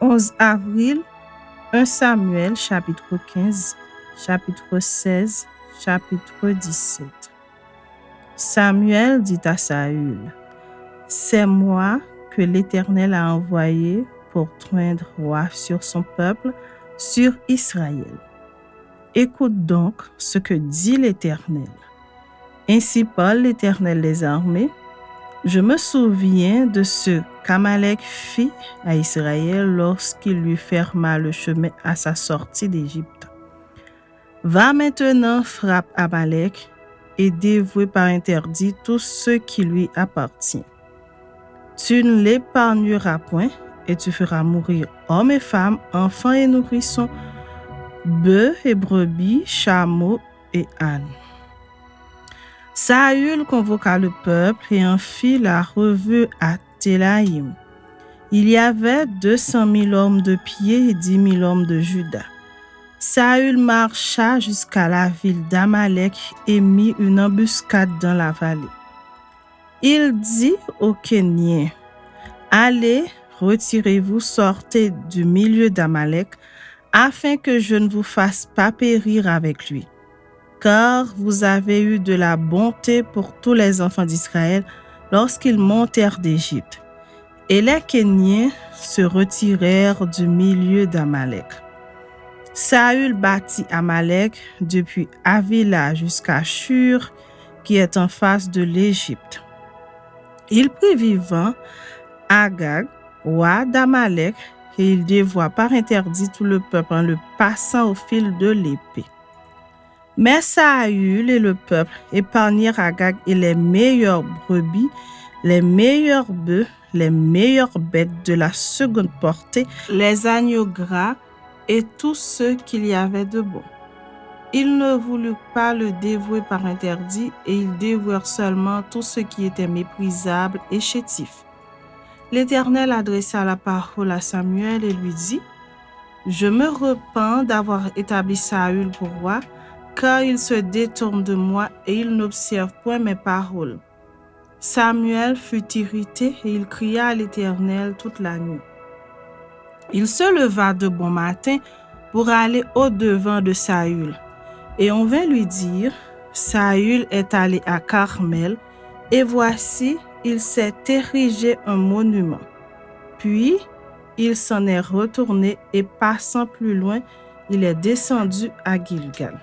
11 avril, 1 Samuel, chapitre 15, chapitre 16, chapitre 17. Samuel dit à Saül, « C'est moi que l'Éternel a envoyé pour oindre roi sur son peuple, sur Israël. Écoute donc ce que dit l'Éternel. Ainsi parle l'Éternel des armées. Je me souviens de ce qu'Amalek fit à Israël lorsqu'il lui ferma le chemin à sa sortie d'Égypte. Va maintenant, frappe Amalek et dévoue par interdit tout ce qui lui appartient. Tu ne l'épargneras point et tu feras mourir hommes et femmes, enfants et nourrissons, bœufs et brebis, chameaux et ânes. » Saül convoqua le peuple et en fit la revue à Télaïm. Il y avait 200 000 hommes de pied et 10 000 hommes de Juda. Saül marcha jusqu'à la ville d'Amalek et mit une embuscade dans la vallée. Il dit aux Kéniens, « Allez, retirez-vous, sortez du milieu d'Amalek, afin que je ne vous fasse pas périr avec lui. Car vous avez eu de la bonté pour tous les enfants d'Israël lorsqu'ils montèrent d'Égypte. » Et les Kéniens se retirèrent du milieu d'Amalek. Saül bâtit Amalek depuis Havila jusqu'à Shur, qui est en face de l'Égypte. Il prit vivant Agag, roi d'Amalek, et il dévoua par interdit tout le peuple en le passant au fil de l'épée. Mais Saül et le peuple épargnèrent Agag et les meilleures brebis, les meilleurs bœufs, les meilleures bêtes de la seconde portée, les agneaux gras et tout ce qu'il y avait de bon. Ils ne voulurent pas le dévouer par interdit et ils dévouèrent seulement tout ce qui était méprisable et chétif. L'Éternel adressa la parole à Samuel et lui dit, « Je me repens d'avoir établi Saül pour roi, car il se détourne de moi et il n'observe point mes paroles. » Samuel fut irrité et il cria à l'Éternel toute la nuit. Il se leva de bon matin pour aller au-devant de Saül. Et on vint lui dire, « Saül est allé à Carmel, et voici, il s'est érigé un monument. » Puis, il s'en est retourné et passant plus loin, il est descendu à Gilgal.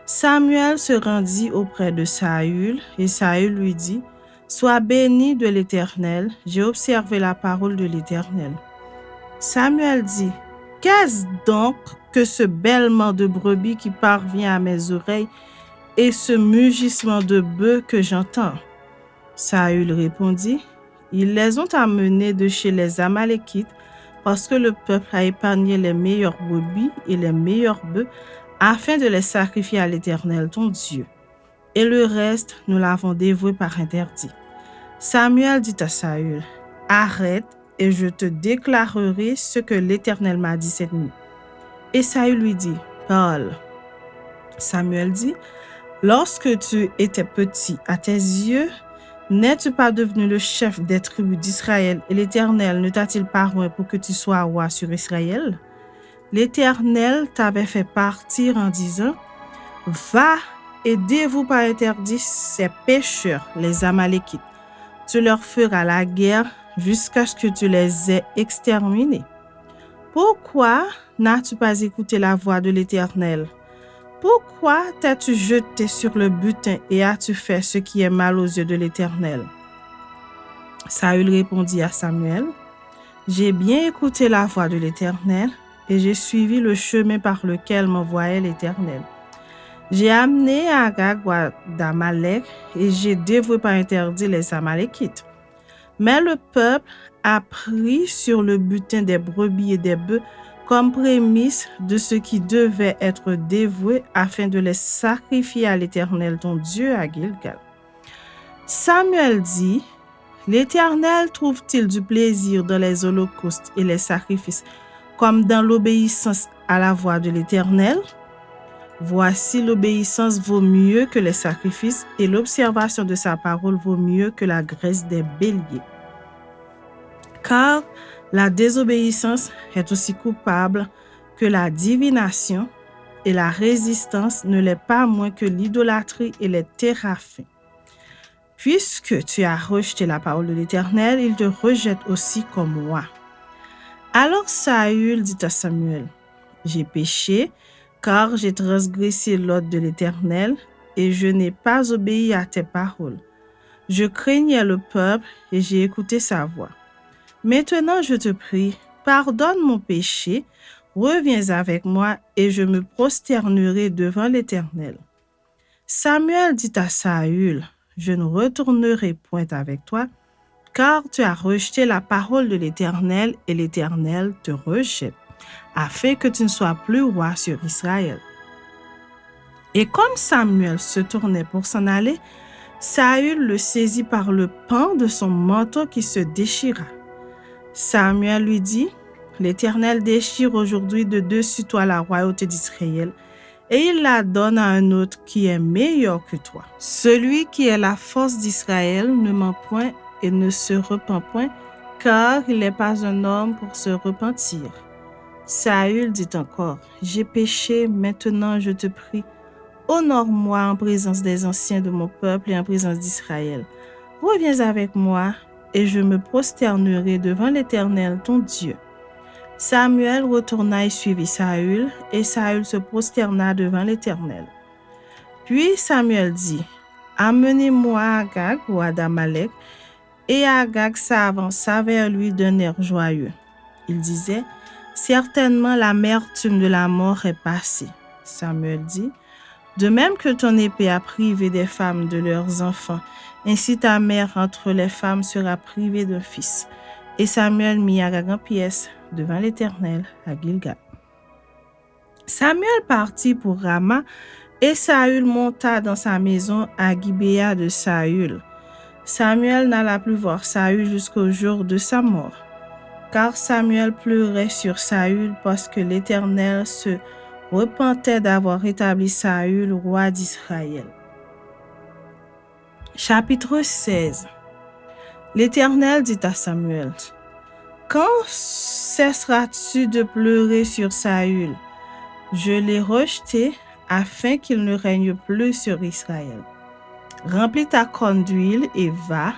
Samuel se rendit auprès de Saül, et Saül lui dit, « Sois béni de l'Éternel, j'ai observé la parole de l'Éternel. » Samuel dit, « Qu'est-ce donc que ce bêlement de brebis qui parvient à mes oreilles et ce mugissement de bœufs que j'entends? » Saül répondit, « Ils les ont amenés de chez les Amalékites parce que le peuple a épargné les meilleures brebis et les meilleurs bœufs afin de les sacrifier à l'Éternel ton Dieu. Et le reste, nous l'avons dévoué par interdit. » Samuel dit à Saül, « Arrête et je te déclarerai ce que l'Éternel m'a dit cette nuit. » Et Saül lui dit, « Parle. » Samuel dit, « Lorsque tu étais petit à tes yeux, n'es-tu pas devenu le chef des tribus d'Israël et l'Éternel ne t'a-t-il pas oint pour que tu sois roi sur Israël? L'Éternel t'avait fait partir en disant, « Va et dévoue par interdit ces pécheurs, les Amalékites. Tu leur feras la guerre jusqu'à ce que tu les aies exterminés. Pourquoi n'as-tu pas écouté la voix de l'Éternel? Pourquoi t'es-tu jeté sur le butin et as-tu fait ce qui est mal aux yeux de l'Éternel? » Saül répondit à Samuel, « J'ai bien écouté la voix de l'Éternel et j'ai suivi le chemin par lequel m'envoyait l'Éternel. J'ai amené Agag roi d'Amalek et j'ai dévoué par interdit les Amalékites. Mais le peuple a pris sur le butin des brebis et des bœufs comme prémisse de ce qui devait être dévoué afin de les sacrifier à l'Éternel ton Dieu à Gilgal. » Samuel dit, « L'Éternel trouve-t-il du plaisir dans les holocaustes et les sacrifices comme dans l'obéissance à la voix de l'Éternel? Voici, l'obéissance vaut mieux que les sacrifices et l'observation de sa parole vaut mieux que la graisse des béliers. Car La désobéissance est aussi coupable que la divination, et la résistance ne l'est pas moins que l'idolâtrie et les téraphins. Puisque tu as rejeté la parole de l'Éternel, il te rejette aussi comme roi. Alors Saül dit à Samuel, « J'ai péché, car j'ai transgressé l'ordre de l'Éternel, et je n'ai pas obéi à tes paroles. Je craignais le peuple, et j'ai écouté sa voix. Maintenant, je te prie, pardonne mon péché, reviens avec moi, et je me prosternerai devant l'Éternel. » Samuel dit à Saül, « Je ne retournerai point avec toi, car tu as rejeté la parole de l'Éternel, et l'Éternel te rejette, afin que tu ne sois plus roi sur Israël. » Et comme Samuel se tournait pour s'en aller, Saül le saisit par le pan de son manteau qui se déchira. Samuel lui dit, « L'Éternel déchire aujourd'hui de dessus toi la royauté d'Israël, et il la donne à un autre qui est meilleur que toi. Celui qui est la force d'Israël ne ment point et ne se repent point, car il n'est pas un homme pour se repentir. » Saül dit encore, « J'ai péché, maintenant je te prie, honore-moi en présence des anciens de mon peuple et en présence d'Israël. Reviens avec moi, et je me prosternerai devant l'Éternel ton Dieu. » Samuel retourna et suivit Saül, et Saül se prosterna devant l'Éternel. Puis Samuel dit, « Amenez-moi Agag, roi d'Amalek. » Et Agag s'avança vers lui d'un air joyeux. Il disait, « Certainement l'amertume de la mort est passée. » Samuel dit, « De même que ton épée a privé des femmes de leurs enfants, ainsi ta mère entre les femmes sera privée d'un fils. » Et Samuel mit Agag en pièces devant l'Éternel à Gilgal. Samuel partit pour Rama, et Saül monta dans sa maison à Gibéa de Saül. Samuel n'alla plus voir Saül jusqu'au jour de sa mort, car Samuel pleurait sur Saül parce que l'Éternel se repentait d'avoir établi Saül roi d'Israël. Chapitre 16. L'Éternel dit à Samuel, « Quand cesseras-tu de pleurer sur Saül? Je l'ai rejeté afin qu'il ne règne plus sur Israël. Remplis ta corne d'huile et va,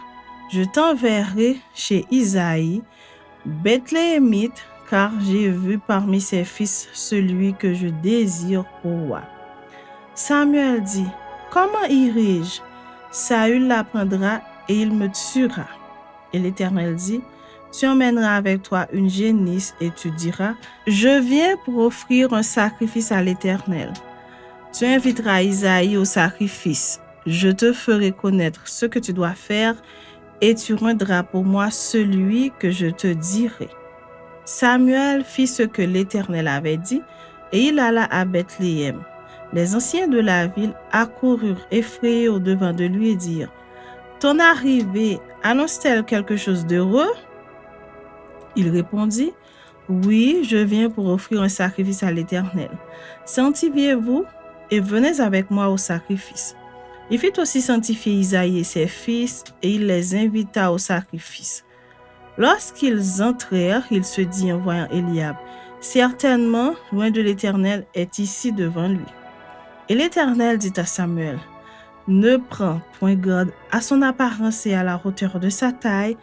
je t'enverrai chez Isaïe, Bethléemite, car j'ai vu parmi ses fils celui que je désire pour roi. » Samuel dit, « Comment irai-je? Saül l'apprendra et il me tuera. » Et l'Éternel dit, « Tu emmèneras avec toi une génisse et tu diras, « Je viens pour offrir un sacrifice à l'Éternel. » Tu inviteras Isaïe au sacrifice. Je te ferai connaître ce que tu dois faire et tu rendras pour moi celui que je te dirai. » Samuel fit ce que l'Éternel avait dit et il alla à Bethléem. Les anciens de la ville accoururent effrayés au-devant de lui et dirent, « Ton arrivée annonce-t-elle quelque chose d'heureux? » Il répondit, « Oui, je viens pour offrir un sacrifice à l'Éternel. Sanctifiez-vous et venez avec moi au sacrifice. » Il fit aussi sanctifier Isaïe et ses fils, et il les invita au sacrifice. Lorsqu'ils entrèrent, il se dit en voyant Eliab, « Certainement, loin de l'Éternel est ici devant lui. » Et l'Éternel dit à Samuel, « Ne prends point garde à son apparence et à la hauteur de sa taille,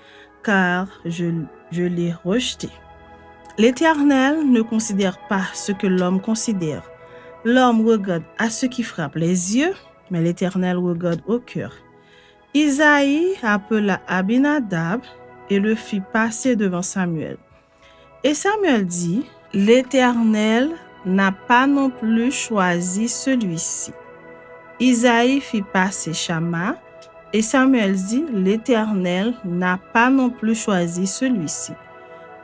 car je l'ai rejeté. » L'Éternel ne considère pas ce que l'homme considère. L'homme regarde à ce qui frappe les yeux, mais l'Éternel regarde au cœur. Isaïe appela Abinadab et le fit passer devant Samuel. Et Samuel dit, « L'Éternel n'a pas non plus choisi celui-ci. » Isaïe fit passer Shama, et Samuel dit, « L'Éternel n'a pas non plus choisi celui-ci. »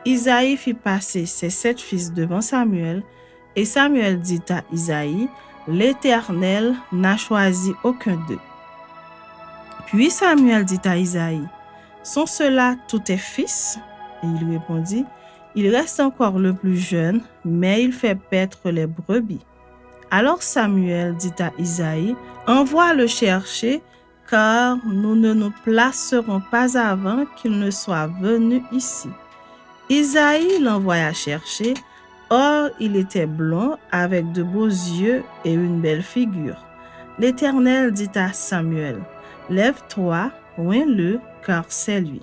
Isaïe fit passer ses 7 fils devant Samuel, et Samuel dit à Isaïe, « L'Éternel n'a choisi aucun d'eux. » Puis Samuel dit à Isaïe, « Sont ceux-là tous tes fils? » Et il répondit, « Il reste encore le plus jeune, mais il fait paître les brebis. » Alors Samuel dit à Isaïe, « Envoie le chercher, car nous ne nous placerons pas avant qu'il ne soit venu ici. » Isaïe l'envoya chercher. Or, il était blond, avec de beaux yeux et une belle figure. L'Éternel dit à Samuel, « Lève-toi, oins-le, car c'est lui. »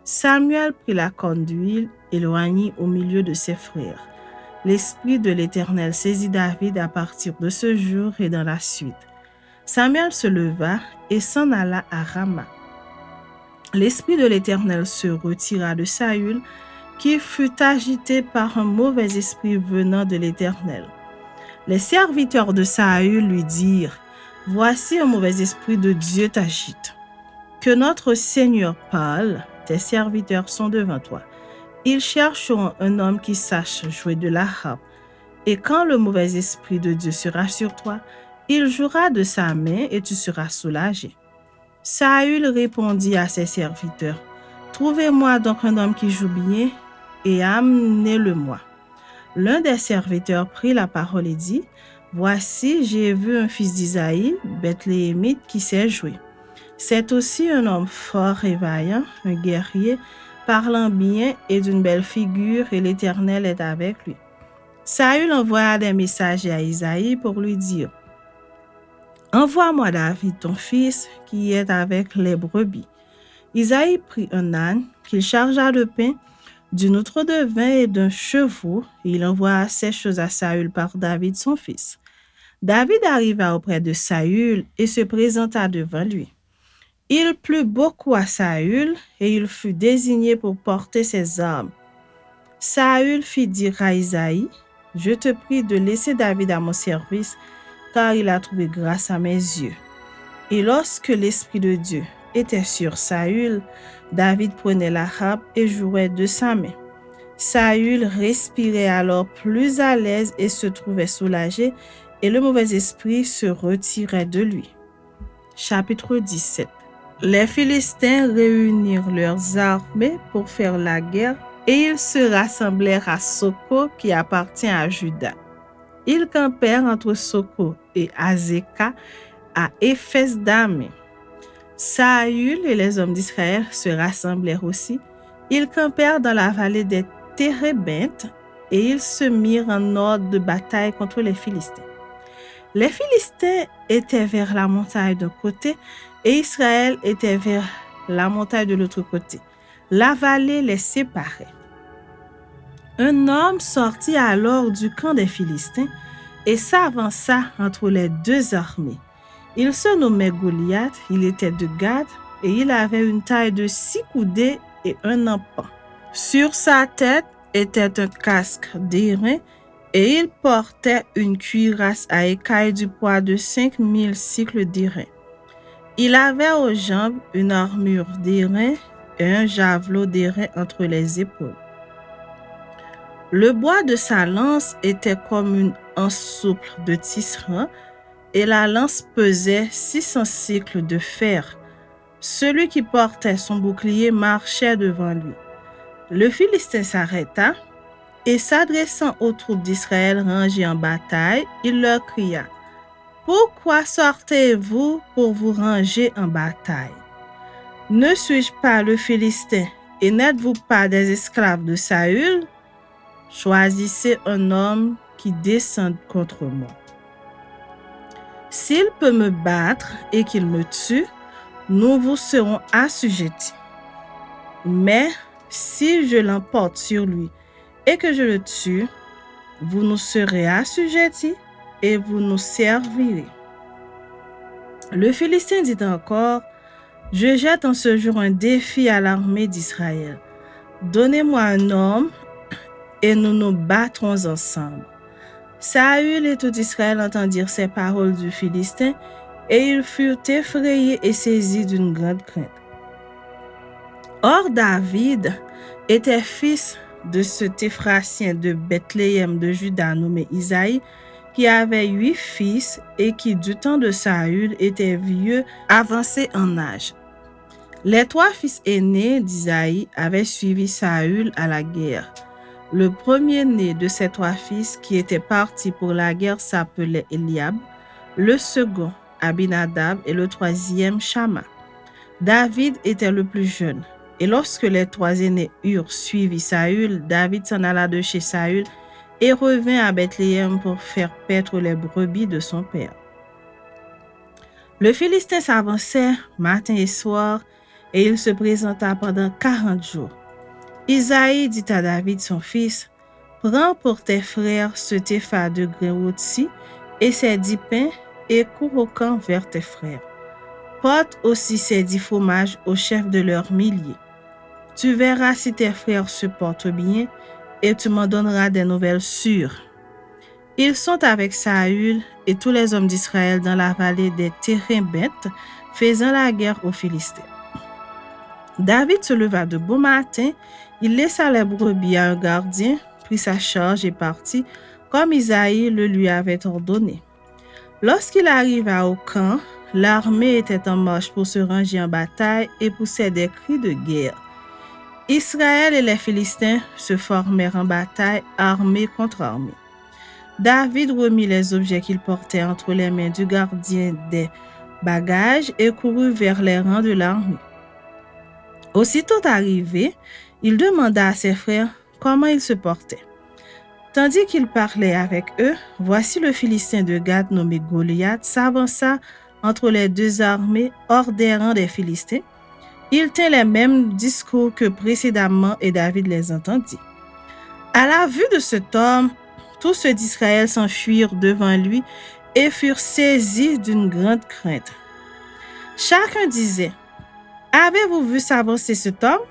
Samuel prit la corne d'huile et le oignit au milieu de ses frères. L'Esprit de l'Éternel saisit David à partir de ce jour et dans la suite. Samuel se leva et s'en alla à Rama. L'Esprit de l'Éternel se retira de Saül, qui fut agité par un mauvais esprit venant de l'Éternel. Les serviteurs de Saül lui dirent, « Voici un mauvais esprit de Dieu t'agite. Que notre Seigneur parle, tes serviteurs sont devant toi. Ils chercheront un homme qui sache jouer de la harpe. Et quand le mauvais esprit de Dieu sera sur toi, il jouera de sa main et tu seras soulagé. » Saül répondit à ses serviteurs, « Trouvez-moi donc un homme qui joue bien et amenez-le-moi. » L'un des serviteurs prit la parole et dit, « Voici, j'ai vu un fils d'Isaïe, Bethléemite, qui sait jouer. C'est aussi un homme fort et vaillant, un guerrier, parlant bien et d'une belle figure, et l'Éternel est avec lui. » Saül envoya des messagers à Isaïe pour lui dire, « Envoie-moi David, ton fils, qui est avec les brebis. » Isaïe prit un âne qu'il chargea de pain, d'une outre de vin et d'un chevreau, et il envoya ces choses à Saül par David, son fils. David arriva auprès de Saül et se présenta devant lui. Il plut beaucoup à Saül et il fut désigné pour porter ses armes. Saül fit dire à Isaïe, « Je te prie de laisser David à mon service, car il a trouvé grâce à mes yeux. » Et lorsque l'Esprit de Dieu était sur Saül, David prenait la harpe et jouait de sa main. Saül respirait alors plus à l'aise et se trouvait soulagé, et le mauvais esprit se retirait de lui. Chapitre 17. Les Philistins réunirent leurs armées pour faire la guerre, et ils se rassemblèrent à Soko, qui appartient à Juda. Ils campèrent entre Soko et Azeka, à Éphès-Damé. Saül et les hommes d'Israël se rassemblèrent aussi. Ils campèrent dans la vallée des Térébintes et ils se mirent en ordre de bataille contre les Philistins. Les Philistins étaient vers la montagne d'un côté et Israël était vers la montagne de l'autre côté. La vallée les séparait. Un homme sortit alors du camp des Philistins et s'avança entre les deux armées. Il se nommait Goliath, il était de Gath et il avait une taille de 6 coudées et un empan. Sur sa tête était un casque d'airain et il portait une cuirasse à écailles du poids de 5000 cycles d'airain. Il avait aux jambes une armure d'airain et un javelot d'airain entre les épaules. Le bois de sa lance était comme une anse souple de tisserand, et la lance pesait 600 cycles de fer. Celui qui portait son bouclier marchait devant lui. Le Philistin s'arrêta et s'adressant aux troupes d'Israël rangées en bataille, il leur cria, « Pourquoi sortez-vous pour vous ranger en bataille? Ne suis-je pas le Philistin et n'êtes-vous pas des esclaves de Saül? Choisissez un homme qui descende contre moi. S'il peut me battre et qu'il me tue, nous vous serons assujettis. Mais si je l'emporte sur lui et que je le tue, vous nous serez assujettis et vous nous servirez. » Le Philistin dit encore, « Je jette en ce jour un défi à l'armée d'Israël. Donnez-moi un homme et nous nous battrons ensemble. » Saül et tout Israël entendirent ces paroles du Philistin, et ils furent effrayés et saisis d'une grande crainte. Or David était fils de cet Éphrasien de Bethléem de Juda nommé Isaïe, qui avait 8 fils et qui du temps de Saül était vieux, avancé en âge. Les 3 fils aînés d'Isaïe avaient suivi Saül à la guerre. Le premier-né de ces 3 fils qui étaient partis pour la guerre s'appelait Eliab, le second Abinadab et le troisième Shama. David était le plus jeune Et lorsque les 3 aînés eurent suivi Saül, David s'en alla de chez Saül et revint à Bethléem pour faire paître les brebis de son père. Le Philistin s'avançait matin et soir, et il se présenta pendant 40 jours. Isaïe dit à David son fils, « Prends pour tes frères ce tépha de grains rôtis et ces 10 pains, et cours au camp vers tes frères. Porte aussi ces 10 fromages au chef de leurs milliers. Tu verras si tes frères se portent bien, et tu m'en donneras des nouvelles sûres. » Ils sont avec Saül et tous les hommes d'Israël dans la vallée des Térébintes, faisant la guerre aux Philistins. David se leva de bon matin, il laissa les brebis à un gardien, prit sa charge et partit, comme Isaïe le lui avait ordonné. Lorsqu'il arriva au camp, l'armée était en marche pour se ranger en bataille et poussait des cris de guerre. Israël et les Philistins se formèrent en bataille, armée contre armée. David remit les objets qu'il portait entre les mains du gardien des bagages et courut vers les rangs de l'armée. Aussitôt arrivé, il demanda à ses frères comment ils se portaient. Tandis qu'il parlait avec eux, voici le Philistin de Gath nommé Goliath s'avança entre les 2 armées hors des rangs des Philistins. Il tint les mêmes discours que précédemment et David les entendit. À la vue de cet homme, tous ceux d'Israël s'enfuirent devant lui et furent saisis d'une grande crainte. Chacun disait, « Avez-vous vu s'avancer cet homme? »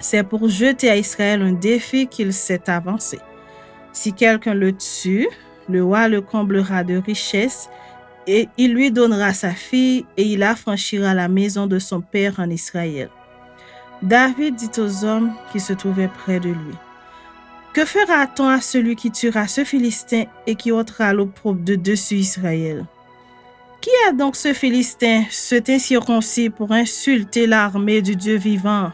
C'est pour jeter à Israël un défi qu'il s'est avancé. Si quelqu'un le tue, le roi le comblera de richesses et il lui donnera sa fille et il affranchira la maison de son père en Israël. David dit aux hommes qui se trouvaient près de lui, « Que fera-t-on à celui qui tuera ce Philistin et qui ôtera l'opprobre de dessus Israël? Qui est donc ce Philistin, cet incirconcis pour insulter l'armée du Dieu vivant? »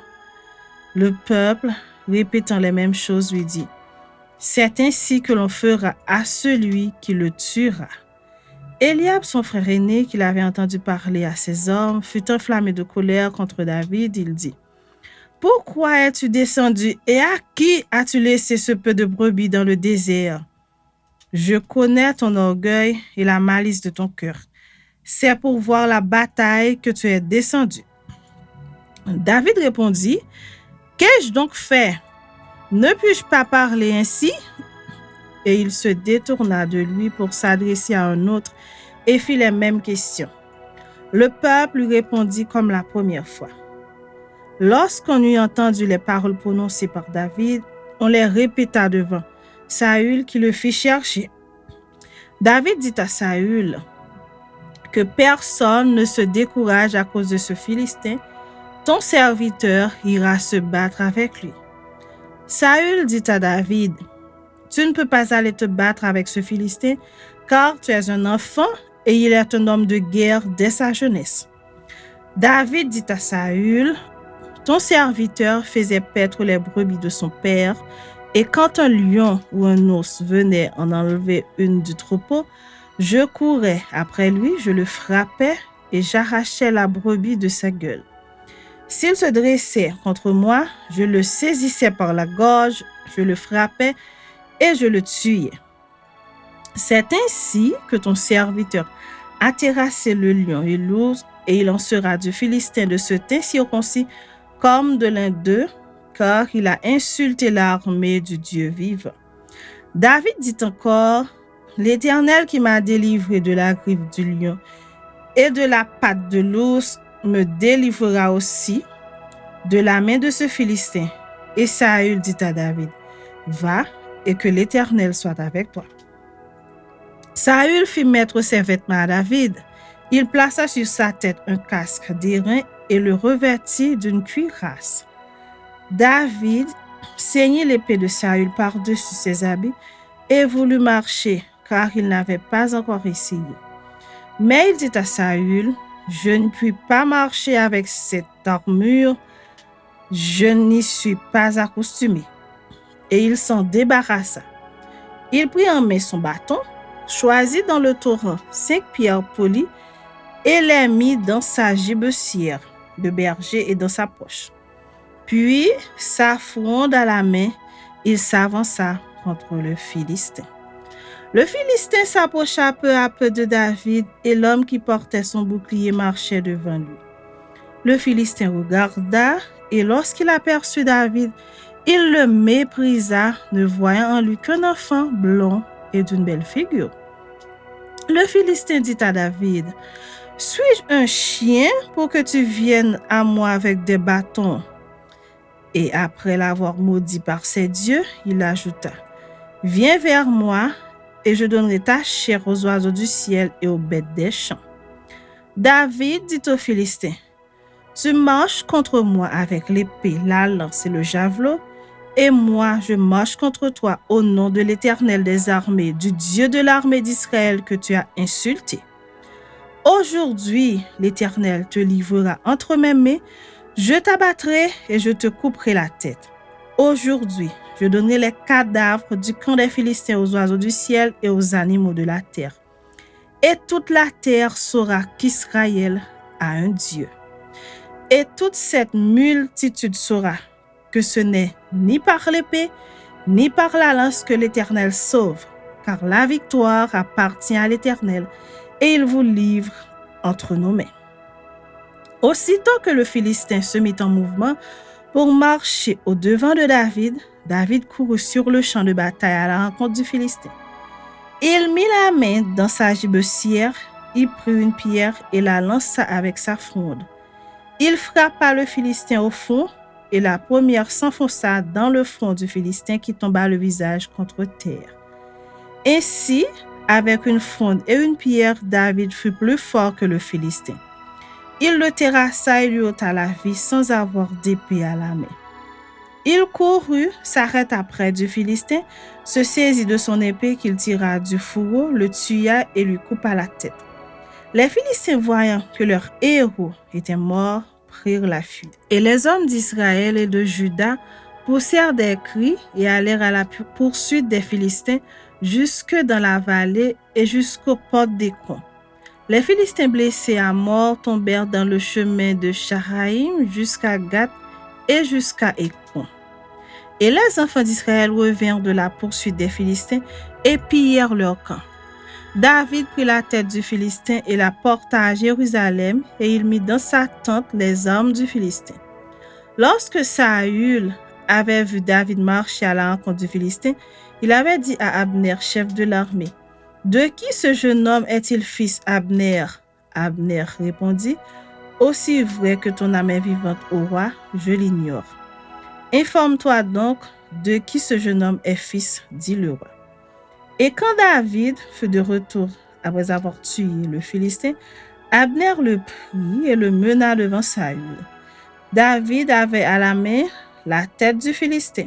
Le peuple, répétant les mêmes choses, lui dit, « C'est ainsi que l'on fera à celui qui le tuera. » Eliab, son frère aîné, qui l'avait entendu parler à ses hommes, fut enflammé de colère contre David. Il dit, « Pourquoi es-tu descendu et à qui as-tu laissé ce peu de brebis dans le désert? Je connais ton orgueil et la malice de ton cœur. C'est pour voir la bataille que tu es descendu. » David répondit, « Qu'ai-je donc fait? Ne puis-je pas parler ainsi? » Et il se détourna de lui pour s'adresser à un autre et fit les mêmes questions. Le peuple lui répondit comme la première fois. Lorsqu'on eut entendu les paroles prononcées par David, on les répéta devant Saül qui le fit chercher. David dit à Saül que personne ne se décourage à cause de ce Philistin. Ton serviteur ira se battre avec lui. Saül dit à David, « Tu ne peux pas aller te battre avec ce Philistin, car tu es un enfant et il est un homme de guerre dès sa jeunesse. » David dit à Saül, « Ton serviteur faisait paître les brebis de son père, et quand un lion ou un ours venait en enlever une du troupeau, je courais après lui, je le frappais et j'arrachais la brebis de sa gueule. S'il se dressait contre moi, je le saisissais par la gorge, je le frappais et je le tuais. C'est ainsi que ton serviteur a terrassé le lion et l'ours, et il en sera du Philistin de cet incirconcis comme de l'un d'eux, car il a insulté l'armée du Dieu vivant. » David dit encore, « L'Éternel qui m'a délivré de la griffe du lion et de la patte de l'ours me délivrera aussi de la main de ce Philistin. » Et Saül dit à David, « Va, et que l'Éternel soit avec toi. » Saül fit mettre ses vêtements à David. Il plaça sur sa tête un casque d'airain et le revêtit d'une cuirasse. David ceignit l'épée de Saül par-dessus ses habits et voulut marcher, car il n'avait pas encore essayé. Mais il dit à Saül, « Je ne puis pas marcher avec cette armure, je n'y suis pas accoutumé. » Et il s'en débarrassa. Il prit en main son bâton, choisit dans le torrent 5 pierres polies et les mit dans sa gibecière de berger et dans sa poche. Puis, sa fronde à la main, il s'avança contre le Philistin. Le Philistin s'approcha peu à peu de David et l'homme qui portait son bouclier marchait devant lui. Le Philistin regarda et lorsqu'il aperçut David, il le méprisa, ne voyant en lui qu'un enfant blond et d'une belle figure. Le Philistin dit à David, « Suis-je un chien pour que tu viennes à moi avec des bâtons ?» Et après l'avoir maudit par ses dieux, il ajouta, « Viens vers moi et je donnerai ta chair aux oiseaux du ciel et aux bêtes des champs. » David dit aux Philistins, « Tu marches contre moi avec l'épée, la lance et le javelot, et moi je marche contre toi au nom de l'Éternel des armées, du Dieu de l'armée d'Israël que tu as insulté. Aujourd'hui, l'Éternel te livrera entre mes mains, je t'abattrai et je te couperai la tête. Aujourd'hui, je donnerai les cadavres du camp des Philistins aux oiseaux du ciel et aux animaux de la terre. Et toute la terre saura qu'Israël a un Dieu. Et toute cette multitude saura que ce n'est ni par l'épée, ni par la lance que l'Éternel sauve, car la victoire appartient à l'Éternel, et il vous livre entre nos mains. » Aussitôt que le Philistin se mit en mouvement pour marcher au-devant de David, David courut sur le champ de bataille à la rencontre du Philistin. Il mit la main dans sa gibecière, il prit une pierre et la lança avec sa fronde. Il frappa le Philistin au front, et la première s'enfonça dans le front du Philistin qui tomba le visage contre terre. Ainsi, avec une fronde et une pierre, David fut plus fort que le Philistin. Il le terrassa et lui ôta la vie sans avoir d'épée à la main. Il courut, s'arrêta près du Philistin, se saisit de son épée qu'il tira du fourreau, le tua et lui coupa la tête. Les Philistins, voyant que leur héros était mort, prirent la fuite. Et les hommes d'Israël et de Juda poussèrent des cris et allèrent à la poursuite des Philistins jusque dans la vallée et jusqu'aux portes d'Écron. Les Philistins blessés à mort tombèrent dans le chemin de Sharaïm jusqu'à Gath et jusqu'à Écron. Et les enfants d'Israël revinrent de la poursuite des Philistins et pillèrent leur camp. David prit la tête du Philistin et la porta à Jérusalem, et il mit dans sa tente les armes du Philistin. Lorsque Saül avait vu David marcher à la rencontre du Philistin, il avait dit à Abner, chef de l'armée, « De qui ce jeune homme est-il fils, Abner ?» Abner répondit, « Aussi vrai que ton âme est vivante, ô roi, je l'ignore. Informe-toi donc de qui ce jeune homme est fils, dit le roi. » Et quand David fut de retour après avoir tué le Philistin, Abner le prit et le mena devant Saül. David avait à la main la tête du Philistin.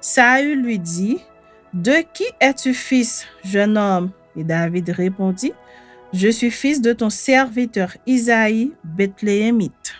Saül lui dit, « De qui es-tu fils, jeune homme ?» Et David répondit, « Je suis fils de ton serviteur Isaïe, Bethléemite. »